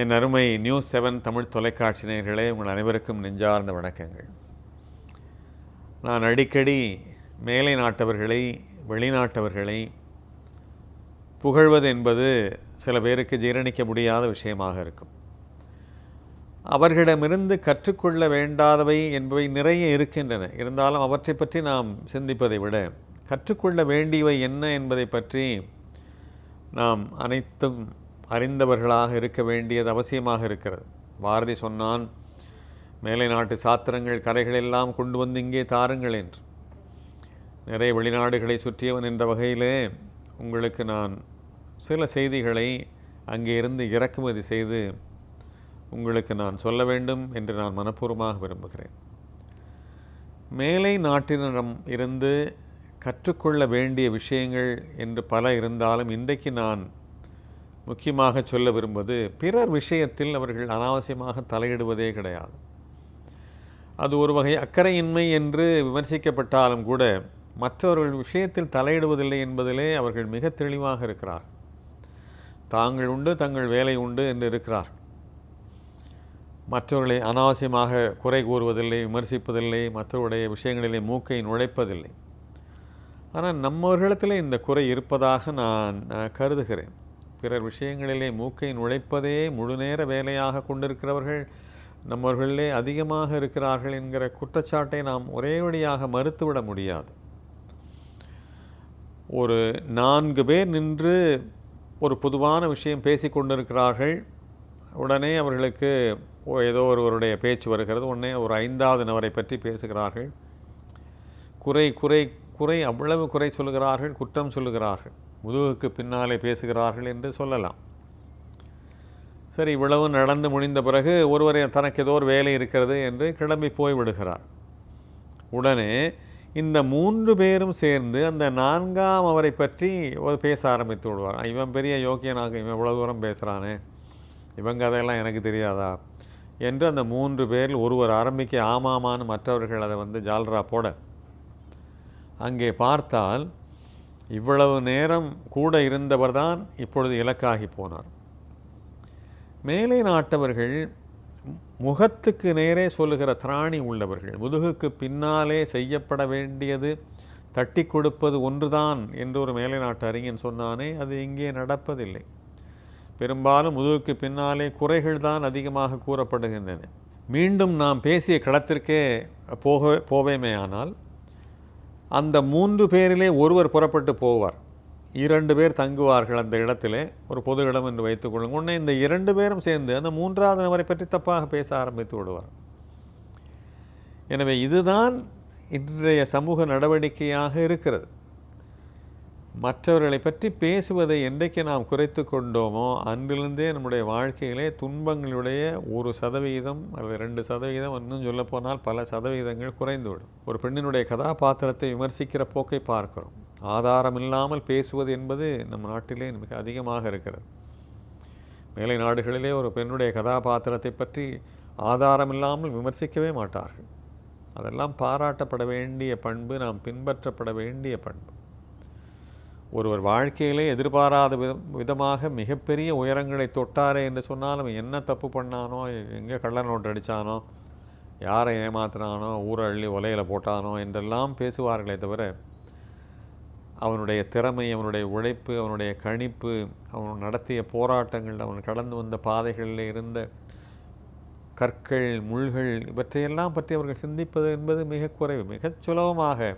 என் அருமை நியூஸ் 7 தமிழ் தொலைக்காட்சி நேயர்களே, உங்கள் அனைவருக்கும் நெஞ்சார்ந்த வணக்கங்கள். நான் அடிக்கடி மேலை நாட்டவர்களை, வெளிநாட்டவர்களை புகழ்வது என்பது சில பேருக்கு ஜீரணிக்க முடியாத விஷயமாக இருக்கும். அவர்களிடமிருந்து கற்றுக்கொள்ள வேண்டாதவை என்பவை நிறைய இருக்கின்றன. இருந்தாலும் அவற்றை பற்றி நாம் சிந்திப்பதை விட கற்றுக்கொள்ள வேண்டியவை என்ன என்பதை பற்றி நாம் அனைத்தும் அறிந்தவர்களாக இருக்க வேண்டியது அவசியமாக இருக்கிறது. பாரதி சொன்னான், மேலை நாட்டு சாத்திரங்கள் கரைகளெல்லாம் கொண்டு வந்து இங்கே தாருங்கள் என்று. நிறைய வெளிநாடுகளை சுற்றியவன் என்ற வகையிலே உங்களுக்கு நான் சில செய்திகளை அங்கே இருந்து இறக்குமதி செய்து உங்களுக்கு நான் சொல்ல வேண்டும் என்று நான் மனப்பூர்வமாக விரும்புகிறேன். மேலை நாட்டினரிடம் இருந்து கற்றுக்கொள்ள வேண்டிய விஷயங்கள் என்று பல இருந்தாலும் இன்றைக்கு நான் முக்கியமாக சொல்ல விரும்புவது, பிறர் விஷயத்தில் அவர்கள் அனாவசியமாக தலையிடுவதே கிடையாது. அது ஒரு வகை அக்கறையின்மை என்று விமர்சிக்கப்பட்டாலும் கூட மற்றவர்கள் விஷயத்தில் தலையிடுவதில்லை என்பதிலே அவர்கள் மிக தெளிவாக இருக்கிறார். தாங்கள் உண்டு, தங்கள் வேலை உண்டு என்று இருக்கிறார். மற்றவர்களை அனாவசியமாக குறை கூறுவதில்லை, விமர்சிப்பதில்லை, மற்றவருடைய விஷயங்களிலே மூக்கை நுழைப்பதில்லை. ஆனால் நம்மவர்களிடத்திலே இந்த குறை இருப்பதாக நான் கருதுகிறேன். பிறர் விஷயங்களிலே மூக்கை நுழைப்பதே முழு நேர வேலையாக கொண்டிருக்கிறவர்கள் நம்மவர்களிலே அதிகமாக இருக்கிறார்கள் என்கிற குற்றச்சாட்டை நாம் ஒரேவழியாக மறுத்துவிட முடியாது. ஒரு 4 பேர் நின்று ஒரு பொதுவான விஷயம் பேசி கொண்டிருக்கிறார்கள். உடனே அவர்களுக்கு ஏதோ ஒருவருடைய பேச்சு வருகிறது. உடனே ஒரு 5வது நபரை பற்றி பேசுகிறார்கள். குறை குறை குறை அவ்வளவு குறை சொல்லுகிறார்கள், குற்றம் சொல்லுகிறார்கள், முதுகுக்கு பின்னாலே பேசுகிறார்கள் என்று சொல்லலாம். சரி, இவ்வளவு நடந்து முடிந்த பிறகு ஒருவரை தனக்கு ஏதோ ஒரு வேலை இருக்கிறது என்று கிளம்பி போய்விடுகிறார். உடனே இந்த 3 பேரும் சேர்ந்து அந்த 4ஆம் அவரை பற்றி பேச ஆரம்பித்து விடுவார். இவன் பெரிய யோக்கியனாக, இவன் இவ்வளோ தூரம் பேசுகிறானே, இவங்க அதையெல்லாம் எனக்கு தெரியாதா என்று அந்த 3 பேரில் ஒருவர் ஆரம்பிக்க ஆமாமான்னு மற்றவர்கள் அதை ஜால்ரா போட, அங்கே பார்த்தால் இவ்வளவு நேரம் கூட இருந்தவர் தான் இப்பொழுது இலக்காகி போனார். மேலை நாட்டவர்கள் முகத்துக்கு நேரே சொல்லுகிற திராணி உள்ளவர்கள். முதுகுக்கு பின்னாலே செய்யப்பட வேண்டியது தட்டி கொடுப்பது ஒன்றுதான் என்று ஒரு மேலை நாட்டு அறிஞன் சொன்னானே, அது இங்கே நடப்பதில்லை. பெரும்பாலும் முதுகுக்கு பின்னாலே குறைகள் தான் அதிகமாக கூறப்படுகின்றன. மீண்டும் நாம் பேசிய களத்திற்கே போவேமே ஆனால் அந்த 3 பேரிலே ஒருவர் புறப்பட்டு போவார். 2 பேர் தங்குவார்கள் அந்த இடத்திலே, ஒரு பொது இடம் என்று வைத்துக்கொள்ளுங்க. உடனே இந்த 2 பேரும் சேர்ந்து அந்த 3வது நபரை பற்றி தப்பாக பேச ஆரம்பித்து விடுவார். எனவே இதுதான் இன்றைய சமூக நடவடிக்கையாக இருக்கிறது. மற்றவர்களை பற்றி பேசுவதை என்றைக்கு நாம் குறைத்து கொண்டோமோ அன்றிலிருந்தே நம்முடைய வாழ்க்கையிலே துன்பங்களுடைய 1% அல்லது 2%, இன்னும் சொல்லப்போனால் பல சதவீதங்கள் குறைந்துவிடும். ஒரு பெண்ணினுடைய கதாபாத்திரத்தை விமர்சிக்கிற போக்கை பார்க்கிறோம். ஆதாரம் இல்லாமல் பேசுவது என்பது நம் நாட்டிலே மிக அதிகமாக இருக்கிறது. மேலை நாடுகளிலே ஒரு பெண்ணுடைய கதாபாத்திரத்தை பற்றி ஆதாரம் இல்லாமல் விமர்சிக்கவே மாட்டார்கள். அதெல்லாம் பாராட்டப்பட வேண்டிய பண்பு, நாம் பின்பற்றப்பட வேண்டிய பண்பு. ஒருவர் வாழ்க்கையிலே எதிர்பாராத விதமாக மிகப்பெரிய உயரங்களை தொட்டாரே என்று சொன்னாலும் என்ன தப்பு பண்ணானோ, எங்கே கள்ள நோட்டு அடித்தானோ, யாரை ஏமாத்தினானோ, ஊரை அள்ளி ஒலையில் போட்டானோ என்றெல்லாம் பேசுவார்களே தவிர அவனுடைய திறமை, அவனுடைய உழைப்பு, அவனுடைய கணிப்பு, அவன் நடத்திய போராட்டங்கள், அவன் கடந்து வந்த பாதைகளில் இருந்த கற்கள், முள்கள், இவற்றையெல்லாம் பற்றி அவர்கள் சிந்திப்பது என்பது மிக குறைவு. மிகச் சுலபமாக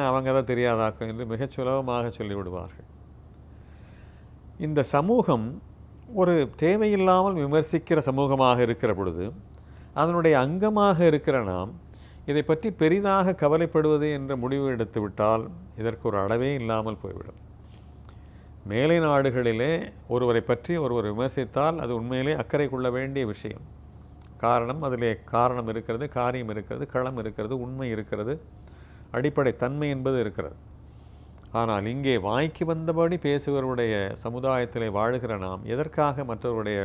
அவங்க தான் தெரியாதாக்கும் என்று மிகச் சுலபமாக சொல்லிவிடுவார்கள். இந்த சமூகம் ஒரு தேவையில்லாமல் விமர்சிக்கிற சமூகமாக இருக்கிற பொழுது அதனுடைய அங்கமாக இருக்கிற நாம் இதை பற்றி பெரிதாக கவலைப்படுவது என்ற முடிவு எடுத்து விட்டால் இதற்கு ஒரு அளவே இல்லாமல் போய்விடும். மேலை நாடுகளிலே ஒருவரை பற்றி ஒருவர் விமர்சித்தால் அது உண்மையிலே அக்கறை கொள்ள வேண்டிய விஷயம். காரணம், அதிலே காரணம் இருக்கிறது, காரியம் இருக்கிறது, களம் இருக்கிறது, உண்மை இருக்கிறது, அடிப்படை தன்மை என்பது இருக்கிறது. ஆனால் இங்கே வாய்க்கு வந்தபடி பேசுவருடைய சமுதாயத்திலே வாழுகிற நாம் எதற்காக மற்றவருடைய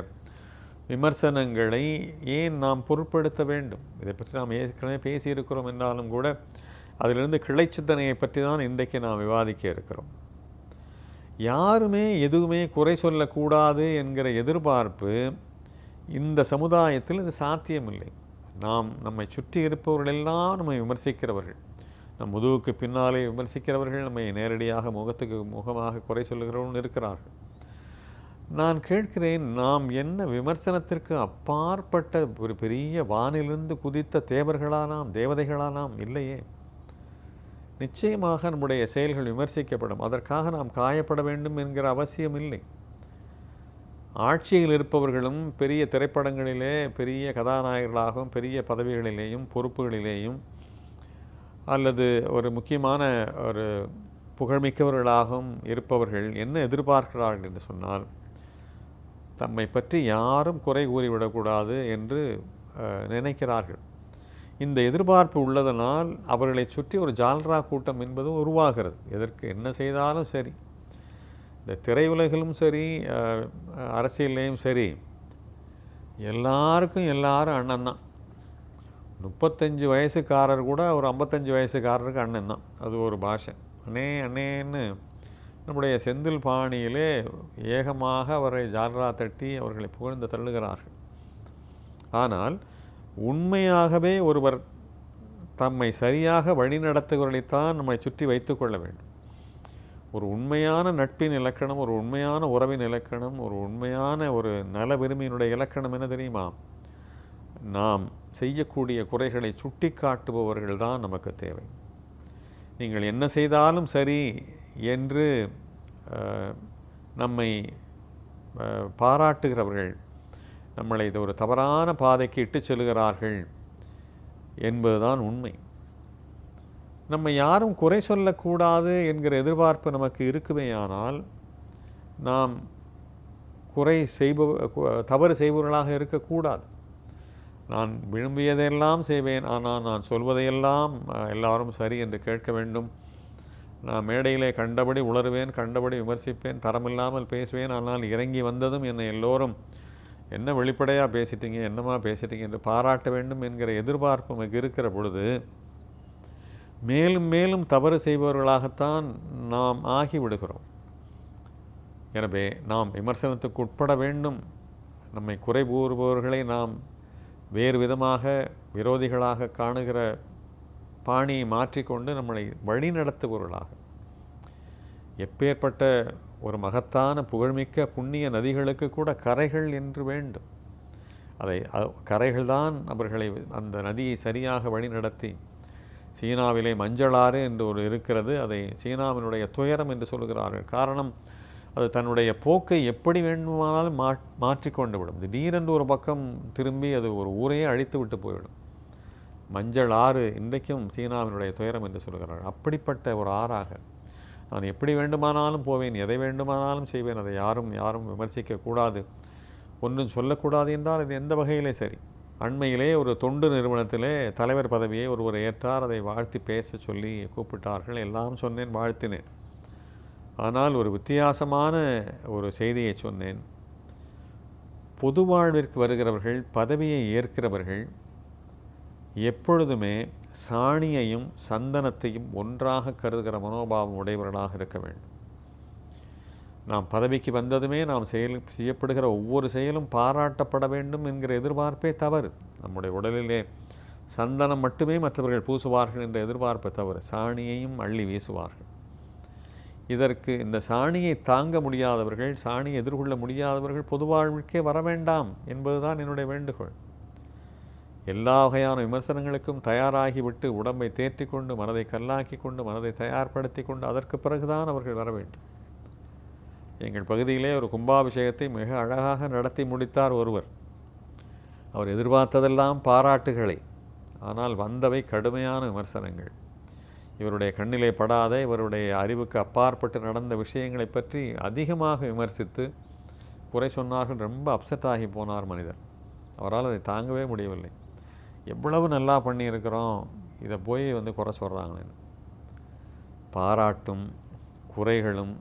விமர்சனங்களை ஏன் நாம் பொருட்படுத்த வேண்டும்? இதை பற்றி நாம் ஏற்கனவே பேசியிருக்கிறோம் என்றாலும் கூட அதிலிருந்து கிளை சிந்தனையை பற்றி தான் இன்றைக்கு நாம் விவாதிக்க இருக்கிறோம். யாருமே எதுவுமே குறை சொல்லக்கூடாது என்கிற எதிர்பார்ப்பு இந்த சமுதாயத்தில் இது சாத்தியமில்லை. நம்மை சுற்றி இருப்பவர்களெல்லாம் நம்மை விமர்சிக்கிறவர்கள், நம் முதுகுக்கு பின்னாலே விமர்சிக்கிறவர்கள், நம்மை நேரடியாக முகத்துக்கு முகமாக குறை சொல்லுகிறவர்கள் இருக்கிறார்கள். நான் கேட்கிறேன், நாம் என்ன விமர்சனத்திற்கு அப்பாற்பட்ட ஒரு பெரிய வானிலிருந்து குதித்த தேவர்களானாம், தேவதைகளானாம்? இல்லையே. நிச்சயமாக நம்முடைய செயல்கள் விமர்சிக்கப்படும். அதற்காக நாம் காயப்பட வேண்டும் என்கிற அவசியம் இல்லை. ஆட்சியில் இருப்பவர்களும் பெரிய திரைப்படங்களிலே பெரிய கதாநாயகர்களாகவும் பெரிய பதவிகளிலேயும் பொறுப்புகளிலேயும் அல்லது ஒரு முக்கியமான ஒரு புகழ்மிக்கவர்களாகவும் இருப்பவர்கள் என்ன எதிர்பார்க்கிறார்கள் என்று சொன்னால், தம்மை பற்றி யாரும் குறை கூறிவிடக்கூடாது என்று நினைக்கிறார்கள். இந்த எதிர்பார்ப்பு உள்ளதனால் அவர்களை சுற்றி ஒரு ஜால்ரா கூட்டம் என்பது உருவாகிறது. எதற்கு என்ன செய்தாலும் சரி, இந்த திரையுலகிலும் சரி அரசியல்லையும் சரி, எல்லாருக்கும் எல்லாரும் அண்ணன் தான். 35 வயசுக்காரர் கூட ஒரு 55 வயசுக்காரருக்கு அண்ணன் தான். அது ஒரு பாஷை. அண்ணே அண்ணேன்னு நம்முடைய செந்தில் பாணியிலே ஏகமாக அவரை ஜால்ரா தட்டி அவர்களை புகழ்ந்து தள்ளுகிறார்கள். ஆனால் உண்மையாகவே ஒருவர் தம்மை சரியாக வழிநடத்துகிறவர்களைத்தான் நம்மை சுற்றி வைத்து கொள்ள வேண்டும். ஒரு உண்மையான நட்பின் இலக்கணம், ஒரு உண்மையான உறவின் இலக்கணம், ஒரு உண்மையான ஒரு நல விரும்பியினுடைய இலக்கணம் என்ன தெரியுமா? நாம் செய்யக்கூடிய குறைகளை சுட்டி காட்டுபவர்கள் தான் நமக்கு தேவை. நீங்கள் என்ன செய்தாலும் சரி என்று நம்மை பாராட்டுகிறவர்கள் நம்மளை இது ஒரு தவறான பாதைக்கு இட்டு செல்கிறார்கள் என்பதுதான் உண்மை. நம்ம யாரும் குறை சொல்லக்கூடாது என்கிற எதிர்பார்ப்பு நமக்கு இருக்குமேயானால் நாம் தவறு செய்பவர்களாக இருக்கக்கூடாது. நான் விரும்பியதையெல்லாம் செய்வேன், ஆனால் நான் சொல்வதையெல்லாம் எல்லாரும் சரி என்று கேட்க வேண்டும். நான் மேடையிலே கண்டபடி உளறுவேன், கண்டபடி விமர்சிப்பேன், தரமில்லாமல் பேசுவேன். ஆனால் இறங்கி வந்ததும் என்னை எல்லோரும் என்ன வெளிப்படையாக பேசிட்டீங்க, என்னமா பேசிட்டீங்க என்று பாராட்ட வேண்டும் என்கிற எதிர்பார்ப்பு நமக்கு இருக்கிற பொழுது மேலும் மேலும் தவறு செய்பவர்களாகத்தான் நாம் ஆகிவிடுகிறோம். எனவே நாம் விமர்சனத்துக்கு உட்பட வேண்டும். நம்மை குறை கூறுபவர்களை நாம் வேறு விதமாக விரோதிகளாக காணுகிற பாணியை மாற்றிக்கொண்டு நம்மளை வழி நடத்துபவர்களாக, எப்பேற்பட்ட ஒரு மகத்தான புகழ்மிக்க புண்ணிய நதிகளுக்கு கூட கரைகள் என்று வேண்டும். கரைகள்தான் அவர்களை அந்த நதியை சரியாக வழிநடத்தி, சீனாவிலே மஞ்சளாறு என்று ஒரு இருக்கிறது, அதை சீனாவினுடைய துயரம் என்று சொல்கிறார்கள். காரணம், அது தன்னுடைய போக்கை எப்படி வேண்டுமானாலும் மாற்றிக்கொண்டு விடும். திடீரென்று ஒரு பக்கம் திரும்பி அது ஒரு ஊரையே அழித்து விட்டு போய்விடும். மஞ்சள் ஆறு இன்றைக்கும் சீனாவினுடைய துயரம் என்று சொல்கிறார்கள். அப்படிப்பட்ட ஒரு ஆறாக நான் எப்படி வேண்டுமானாலும் போவேன், எதை வேண்டுமானாலும் செய்வேன், அதை யாரும் விமர்சிக்கக்கூடாது, ஒன்றும் சொல்லக்கூடாது என்றால் இது எந்த வகையிலே சரி? அண்மையிலே ஒரு தொண்டு நிறுவனத்திலே தலைவர் பதவியை ஒருவர் ஏற்றார். அதை வாழ்த்தி பேச சொல்லி கூப்பிட்டார்கள். எல்லாம் சொன்னேன், வாழ்த்தினேன். ஆனால் ஒரு வித்தியாசமான ஒரு செய்தியை சொன்னேன். பொது வாழ்விற்கு வருகிறவர்கள், பதவியை ஏற்கிறவர்கள் எப்பொழுதுமே சாணியையும் சந்தனத்தையும் ஒன்றாக கருதுகிற மனோபாவம் உடையவர்களாக இருக்க வேண்டும். நாம் பதவிக்கு வந்ததுமே நாம் செய்யப்படுகிற ஒவ்வொரு செயலும் பாராட்டப்பட வேண்டும் என்கிற எதிர்பார்ப்பே தவறு. நம்முடைய உடலிலே சந்தனம் மட்டுமே மற்றவர்கள் பூசுவார்கள் என்ற எதிர்பார்ப்பை தவறு. சாணியையும் அள்ளி வீசுவார்கள். இதற்கு இந்த சாணியை தாங்க முடியாதவர்கள், சாணியை எதிர்கொள்ள முடியாதவர்கள் பொது வாழ்விற்கே வர வேண்டாம் என்பதுதான் என்னுடைய வேண்டுகோள். எல்லா வகையான விமர்சனங்களுக்கும் தயாராகிவிட்டு உடம்பை தேற்றி கொண்டு, மனதை கல்லாக்கி கொண்டு, மனதை தயார்படுத்தி கொண்டு அதற்கு பிறகுதான் அவர்கள் வர வேண்டும். எங்கள் பகுதியிலே ஒரு கும்பாபிஷேகத்தை மிக அழகாக நடத்தி முடித்தார் ஒருவர். அவர் எதிர்பார்த்ததெல்லாம் பாராட்டுகளை, ஆனால் வந்தவை கடுமையான விமர்சனங்கள். இவருடைய கண்ணிலே படாத, இவருடைய அறிவுக்கு அப்பாற்பட்டு நடந்த விஷயங்களை பற்றி அதிகமாக விமர்சித்து குறை சொன்னார்கள். ரொம்ப அப்செட் ஆகி போனார் மனிதர். அவரால் அதை தாங்கவே முடியவில்லை. எவ்வளவு நல்லா பண்ணியிருக்கிறோம், இதை போய் குறை சொல்கிறாங்களேன்னு. பாராட்டும் குறைகளும்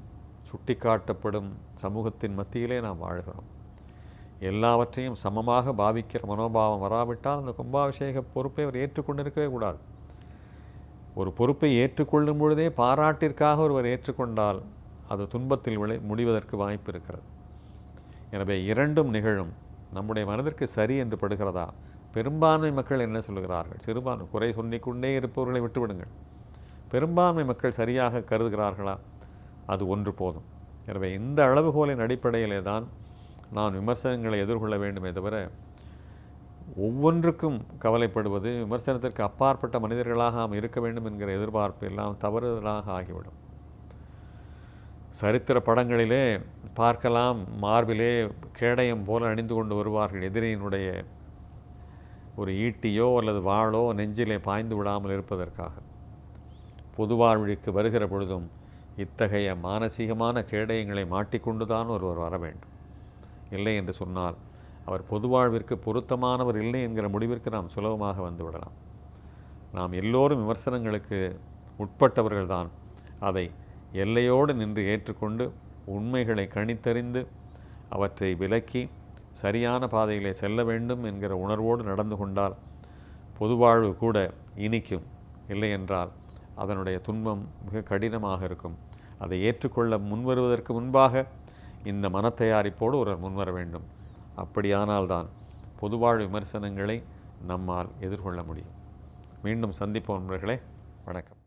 சுட்டி காட்டப்படும் சமூகத்தின் மத்தியிலே நாம் வாழ்கிறோம். எல்லாவற்றையும் சமமாக பாவிக்கிற மனோபாவம் வராவிட்டால் அந்த கும்பாபிஷேக பொறுப்பை அவர் ஏற்றுக்கொண்டிருக்கவே கூடாது. ஒரு பொறுப்பை ஏற்றுக்கொள்ளும் பொழுதே பாராட்டிற்காக ஒருவர் ஏற்றுக்கொண்டால் அது துன்பத்தில் முடிவதற்கு வாய்ப்பு இருக்கிறது. எனவே இரண்டும் நிகழும். நம்முடைய மனதிற்கு சரி என்று படுகிறதா? பெரும்பான்மை மக்கள் என்ன சொல்கிறார்கள்? சிறுபான்மை குறை சொல்லிக்கொண்டே இருப்பவர்களை விட்டுவிடுங்கள். பெரும்பான்மை மக்கள் சரியாக கருதுகிறார்களா? அது ஒன்று போதும். எனவே இந்த அளவுகோலின் அடிப்படையிலே தான் நான் விமர்சனங்களை எதிர்கொள்ள வேண்டுமே தவிர ஒவ்வொன்றுக்கும் கவலைப்படுவது, விமர்சனத்திற்கு அப்பாற்பட்ட மனிதர்களாக நாம் இருக்க வேண்டும் என்கிற எதிர்பார்ப்பு எல்லாம் தவறுதலாக ஆகிவிடும். சரித்திர படங்களிலே பார்க்கலாம், மார்பிலே கேடயம் போல அணிந்து கொண்டு வருவார்கள், எதிரியினுடைய ஒரு ஈட்டியோ அல்லது வாளோ நெஞ்சிலே பாய்ந்து விடாமல் இருப்பதற்காக. பொது வாழ்விற்கு வருகிற பொழுதும் இத்தகைய மானசீகமான கேடயங்களை மாட்டிக்கொண்டுதான் ஒருவர் வர வேண்டும். இல்லை என்று சொன்னால் அவர் பொது வாழ்விற்கு பொருத்தமானவர் இல்லை என்கிற முடிவிற்கு நாம் சுலபமாக வந்துவிடலாம். நாம் எல்லோரும் விமர்சனங்களுக்கு உட்பட்டவர்கள்தான். அதை எல்லையோடு நின்று ஏற்றுக்கொண்டு உண்மைகளை கணித்தறிந்து அவற்றை விலக்கி சரியான பாதையிலே செல்ல வேண்டும் என்கிற உணர்வோடு நடந்து கொண்டால் பொது வாழ்வு கூட இனிக்கும். இல்லை என்றால் அதனுடைய துன்பம் மிக கடினமாக இருக்கும். அதை ஏற்றுக்கொள்ள முன்வருவதற்கு முன்பாக இந்த மனத்தயாரிப்போடு ஒருவர் முன்வர வேண்டும். அப்படியானால்தான் பொதுவாழ்வு விமர்சனங்களை நம்மால் எதிர்கொள்ள முடியும். மீண்டும் சந்திப்போம் நண்பர்களே. வணக்கம்.